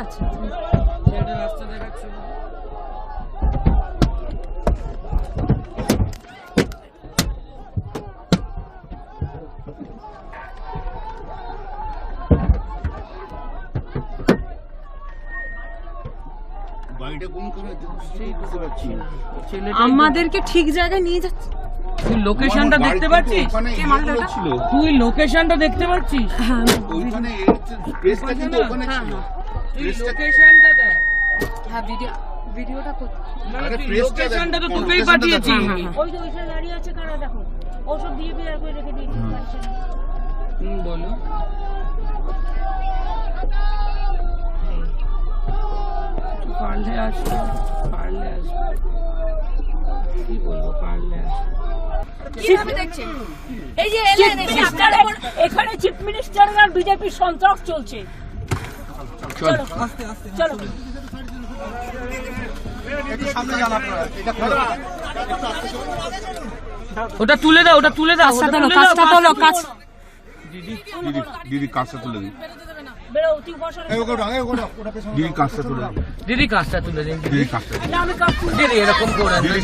আচ্ছা এটা রাস্তা দেখাচ্ছে বাড়িটা কোনখানে সেই বুঝতে পারছি না। আমাদেরকে ঠিক জায়গায় নিয়ে যাচ্ছে। তুই লোকেশনটা দেখতে পাচ্ছিস? ওখানে কে মারলো এটা? ছিল তুই লোকেশনটা দেখতে পাচ্ছিস? হ্যাঁ ওইখানে প্রেসটা কিন্তু ওখানে ছিল তুই লোকেশনটা দেখ। হ্যাঁ ভিডিওটা করতে আরে তুই প্রেসটা লোকেশনটা তো দেখ, তোকেই লোকেশনটা পাঠিয়েছি। দেখাও। ওই যে ওইখানে দাঁড়িয়ে আছে কারা দেখো ওসব দিয়ে বিয়ার করে রেখে দিয়েছি বলো পারলে আসবে কি বলবো পারলে আসবে কিভাবে দেখছেন এই যে এখানে চিফ মিনিস্টারের আর বিজেপির সন্ত্রাস চলছে চলো চলো ওটা তুলে দাও কাজটা তোলো কাজ দিদি কাজটা তুলে দিন বেরো তুই বসো দিদি কাজটা তুলে দিন দিদি কাজটা তুলে দিন দিদি কাজটা না আমি কাজ দিদি এরকম করে